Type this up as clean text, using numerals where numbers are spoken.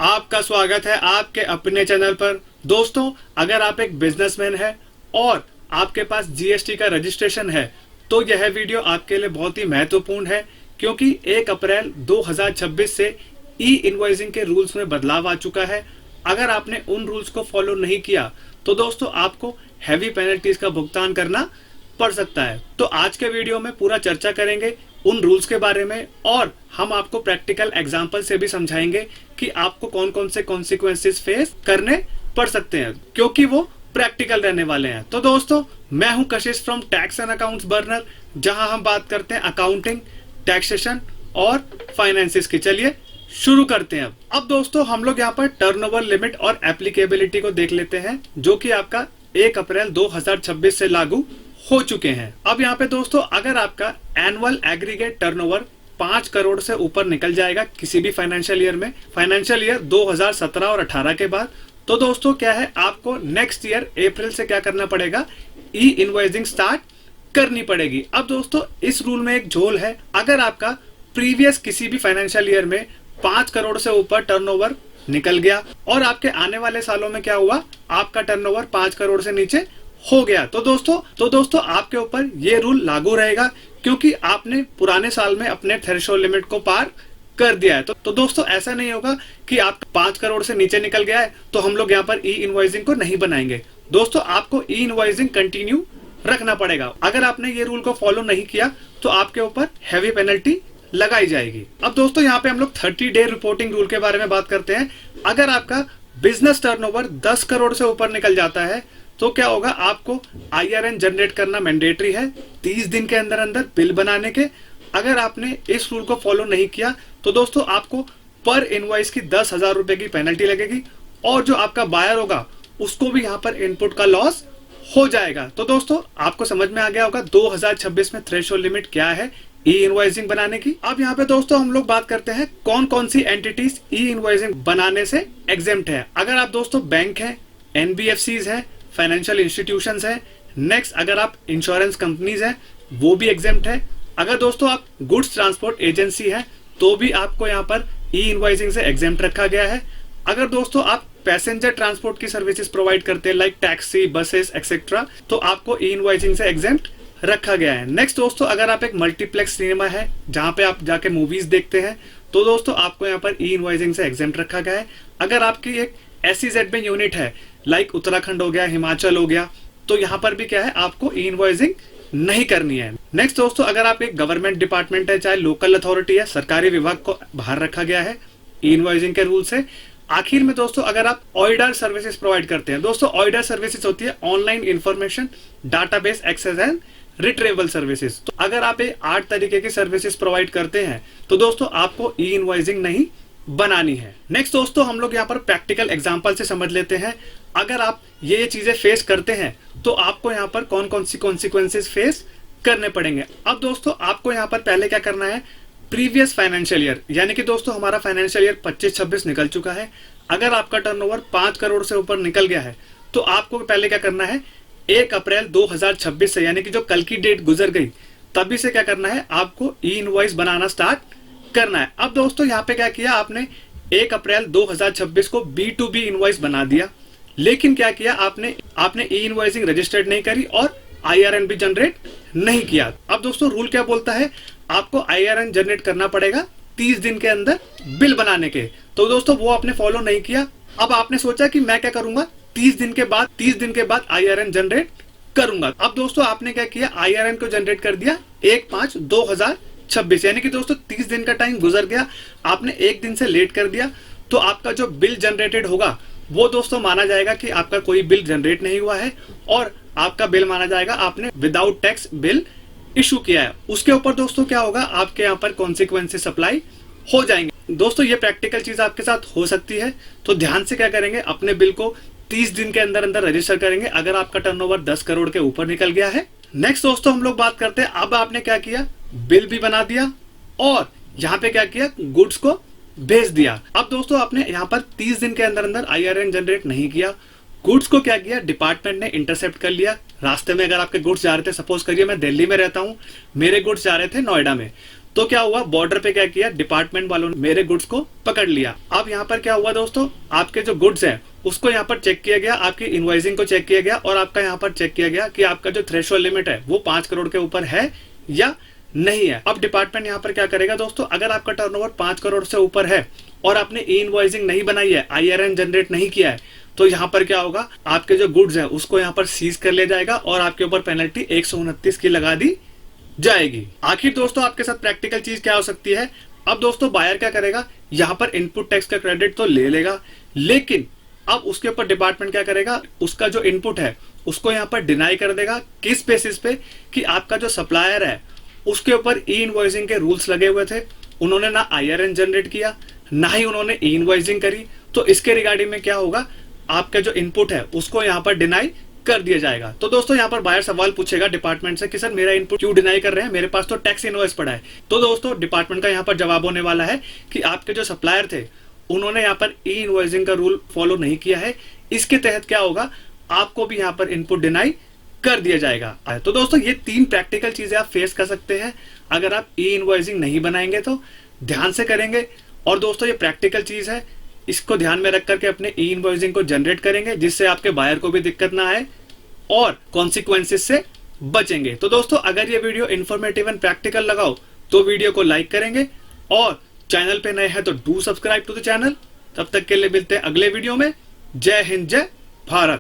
आपका स्वागत है आपके अपने चैनल पर। दोस्तों, अगर आप एक बिजनेसमैन है और आपके पास जीएसटी का रजिस्ट्रेशन है तो यह वीडियो आपके लिए बहुत ही महत्वपूर्ण है, क्योंकि 1 अप्रैल 2026 से ई इनवॉइसिंग के रूल्स में बदलाव आ चुका है। अगर आपने उन रूल्स को फॉलो नहीं किया तो दोस्तों आपको हैवी पेनल्टीज का भुगतान करना पड़ सकता है। तो आज के वीडियो में पूरा चर्चा करेंगे उन रूल्स के बारे में, और हम आपको प्रैक्टिकल एग्जांपल से भी समझाएंगे कि आपको कौन कौन से कॉन्सिक्वेंसेस फेस करने पड़ सकते हैं, क्योंकि वो प्रैक्टिकल रहने वाले हैं। तो दोस्तों, मैं हूं कशिश from tax and accounts burner, जहां हम बात करते हैं अकाउंटिंग, टैक्सेशन और फाइनेंसिस की। चलिए शुरू करते हैं। अब दोस्तों, हम लोग यहाँ पर टर्नओवर लिमिट और एप्लीकेबिलिटी को देख लेते हैं, जो कि आपका 1 अप्रैल 2026 से लागू हो चुके हैं। अब यहाँ पे दोस्तों, अगर आपका एनुअल एग्रीगेट टर्नओवर 5 करोड़ से ऊपर निकल जाएगा किसी भी फाइनेंशियल ईयर में, फाइनेंशियल ईयर 2017 और 18 के बाद, तो दोस्तों क्या है, आपको नेक्स्ट ईयर अप्रैल से क्या करना पड़ेगा, ई इनवॉइसिंग स्टार्ट करनी पड़ेगी। अब दोस्तों, इस रूल में एक झोल है। अगर आपका प्रीवियस किसी भी फाइनेंशियल ईयर में 5 करोड़ से ऊपर टर्नओवर निकल गया और आपके आने वाले सालों में क्या हुआ, आपका टर्नओवर 5 करोड़ से नीचे हो गया, तो दोस्तों आपके ऊपर ये रूल लागू रहेगा, क्योंकि आपने पुराने साल में अपने थ्रेशोल्ड लिमिट को पार कर दिया है। तो दोस्तों, ऐसा नहीं होगा कि आप 5 करोड़ से नीचे निकल गया है तो हम लोग यहाँ पर ई इनवॉइसिंग को नहीं बनाएंगे। दोस्तों, आपको ई इनवॉइसिंग कंटिन्यू रखना पड़ेगा। अगर आपने ये रूल को फॉलो नहीं किया तो आपके ऊपर हैवी पेनल्टी लगाई जाएगी। अब दोस्तों, यहाँ पे हम लोग 30 डे रिपोर्टिंग रूल के बारे में बात करते हैं। अगर आपका बिजनेस टर्नओवर 10 करोड़ से ऊपर निकल जाता है तो क्या होगा, आपको आईआरएन जनरेट करना मैंडेटरी है 30 दिन के अंदर अंदर बिल बनाने के। अगर आपने इस रूल को फॉलो नहीं किया तो दोस्तों आपको पर इनवॉइस की 10,000 रुपए की पेनल्टी लगेगी, और जो आपका बायर होगा उसको भी यहाँ पर इनपुट का लॉस हो जाएगा। तो दोस्तों, आपको समझ में आ गया होगा 2026 में थ्रेशोल्ड लिमिट क्या है ई इनवॉइसिंग बनाने की। अब यहाँ पे दोस्तों हम लोग बात करते हैं कौन कौन सी एंटिटीज ई इनवॉइसिंग बनाने से एग्जेम्प्ट है। अगर आप दोस्तों बैंक है, एनबीएफसीज है, फाइनेंशियल इंस्टीट्यूशंस है, नेक्स्ट अगर आप इंश्योरेंस कंपनीज हैं वो भी एग्जेम्प्ट है। अगर दोस्तों आप गुड्स ट्रांसपोर्ट एजेंसी है तो भी आपको यहाँ पर ई इनवॉइसिंग से एग्जेम्प्ट रखा गया है। अगर दोस्तों आप पैसेंजर ट्रांसपोर्ट की सर्विसेज प्रोवाइड करते हैं लाइक टैक्सी, बसेस एक्सेट्रा, तो आपको ई इनवॉइसिंग से एग्जेम्प्ट रखा गया है। नेक्स्ट दोस्तों, अगर आप एक मल्टीप्लेक्स सिनेमा है जहां पे आप जाके मूवीज देखते हैं तो दोस्तों आपको यहाँ पर ई इनवॉइसिंग से एग्जेम्प्ट रखा गया है। अगर आपकी एक SEZ में यूनिट है लाइक उत्तराखंड हो गया, हिमाचल हो गया, तो यहाँ पर भी क्या है, आपको ई इनवॉइसिंग नहीं करनी है। नेक्स्ट दोस्तों, अगर आप एक गवर्नमेंट डिपार्टमेंट है, चाहे लोकल अथॉरिटी है, सरकारी विभाग को बाहर रखा गया है ई इनवॉइसिंग के रूल से। आखिर में दोस्तों, अगर आप ऑइडर सर्विसेज प्रोवाइड करते हैं, दोस्तों ऑइडर सर्विसेज होती है online information database access and retrieval services. तो अगर आप 8 तरीके की सर्विसेज प्रोवाइड करते हैं तो दोस्तों आपको ई इनवॉइसिंग नहीं बनानी है। नेक्स्ट दोस्तों, हम लोग यहाँ पर प्रैक्टिकल एग्जांपल से समझ लेते हैं। अगर आप ये चीजें फेस करते हैं तो आपको यहाँ पर कौन कौन सी कॉन्सिक्वेंसेस फेस करने पड़ेंगे। अब दोस्तों, आपको यहाँ पर पहले क्या करना है, प्रीवियस फाइनेंशियल ईयर, यानी कि दोस्तों हमारा फाइनेंशियल ईयर 25-26 निकल चुका है। अगर आपका टर्नओवर 5 करोड़ से ऊपर निकल गया है तो आपको पहले क्या करना है, 1 अप्रैल 2026 से, यानी कि जो कल की डेट गुजर गई तभी से क्या करना है, आपको ई इनवॉइस बनाना स्टार्ट करना है। अब दोस्तों यहाँ पे क्या किया आपने, 1 अप्रैल 2026 को B2B इनवॉइस बना दिया, लेकिन क्या किया आपने ई इनवॉइसिंग रजिस्टर्ड नहीं करी और आईआरएन भी जनरेट नहीं किया। अब दोस्तों रूल क्या बोलता है, आपको आईआरएन जनरेट करना पड़ेगा 30 दिन के अंदर बिल बनाने के। तो दोस्तों वो आपने फॉलो नहीं किया। अब आपने सोचा कि मैं क्या करूंगा, 30 दिन के बाद आईआरएन जनरेट करूंगा। अब दोस्तों आपने क्या किया, आईआरएन को जनरेट कर दिया 1/5/2026, यानी कि दोस्तों 30 दिन का टाइम गुजर गया, आपने 1 दिन से लेट कर दिया, तो आपका जो बिल जनरेटेड होगा वो दोस्तों माना जाएगा कि आपका कोई बिल जनरेट नहीं हुआ है, और आपका बिल माना जाएगा आपने विदाउट टैक्स बिल इशू किया है। उसके ऊपर दोस्तों क्या होगा, आपके यहाँ पर कॉन्सिक्वेंसेस अप्लाई हो जाएंगे। दोस्तों ये प्रैक्टिकल चीज आपके साथ हो सकती है, तो ध्यान से क्या करेंगे, अपने बिल को 30 दिन के अंदर अंदर रजिस्टर करेंगे अगर आपका टर्नओवर 10 करोड़ के ऊपर निकल गया है। नेक्स्ट दोस्तों हम लोग बात करते हैं, अब आपने क्या किया, बिल भी बना दिया और यहाँ पे क्या किया, गुड्स को भेज दिया। अब दोस्तों आपने यहाँ पर 30 दिन के अंदर अंदर आईआरएन जनरेट नहीं किया, गुड्स को क्या किया, डिपार्टमेंट ने इंटरसेप्ट कर लिया। रास्ते में अगर आपके गुड्स जा रहे थे, सपोज करिए मैं दिल्ली में रहता हूँ, मेरे गुड्स जा रहे थे नोएडा में, तो क्या हुआ, बॉर्डर पे क्या किया, डिपार्टमेंट वालों ने मेरे गुड्स को पकड़ लिया। अब यहाँ पर क्या हुआ दोस्तों, आपके जो गुड्स हैं उसको यहाँ पर चेक किया गया, आपकी इनवॉइसिंग को चेक किया गया और आपका यहाँ पर चेक किया गया कि आपका जो थ्रेशोल्ड लिमिट है वो 5 करोड़ के ऊपर है या नहीं है। अब डिपार्टमेंट यहाँ पर क्या करेगा दोस्तों, अगर आपका टर्नओवर 5 करोड़ से ऊपर है और आपने ई इनवॉइसिंग नहीं बनाई है, IRN जनरेट नहीं किया है, तो यहाँ पर क्या होगा, आपके जो गुड्स है उसको यहाँ पर सीज कर लिया जाएगा और आपके ऊपर पेनल्टी 129 की लगा दी जाएगी। आखिर दोस्तों आपके साथ प्रैक्टिकल चीज क्या हो सकती है, अब दोस्तों बायर क्या करेगा, यहाँ पर इनपुट टैक्स का क्रेडिट तो ले लेगा, लेकिन अब उसके ऊपर डिपार्टमेंट क्या करेगा, उसका जो इनपुट है उसको यहाँ पर डिनाई कर देगा। किस बेसिस पे, कि आपका जो सप्लायर है उसके ऊपर ई इनवॉइसिंग के रूल्स लगे हुए थे, उन्होंने ना IRN जनरेट किया ना ही उन्होंने ई इनवॉइसिंग करी, तो इसके रिगार्डिंग में क्या होगा, आपका जो इनपुट है उसको यहाँ पर डिनाई कर दिया जाएगा। तो दोस्तों यहाँ पर बायर सवाल पूछेगा डिपार्टमेंट से कि सर मेरा इनपुट क्यों डिनाई कर रहे हैं, मेरे पास तो टैक्स इनवॉइस पड़ा है। तो दोस्तों डिपार्टमेंट का यहाँ पर जवाब होने वाला है कि आपके जो सप्लायर थे उन्होंने यहाँ पर ई इनवॉइसिंग का रूल फॉलो नहीं किया है, इसके तहत क्या होगा, आपको भी यहाँ पर इनपुट डिनाई कर दिया जाएगा। तो दोस्तों ये 3 प्रैक्टिकल चीजें आप फेस कर सकते हैं अगर आप ई इनवॉइसिंग नहीं बनाएंगे तो, ध्यान से करेंगे। और दोस्तों ये प्रैक्टिकल चीज है, इसको ध्यान में रख करके अपने ई इनवॉइसिंग को जनरेट करेंगे जिससे आपके बायर को भी दिक्कत ना आए और कॉन्सिक्वेंसेस से बचेंगे। तो दोस्तों अगर ये वीडियो इन्फॉर्मेटिव एंड प्रैक्टिकल लगाओ तो वीडियो को लाइक करेंगे और चैनल पे नए हैं तो do subscribe to the channel. तब तक के लिए मिलते हैं अगले वीडियो में। जय हिंद, जय भारत।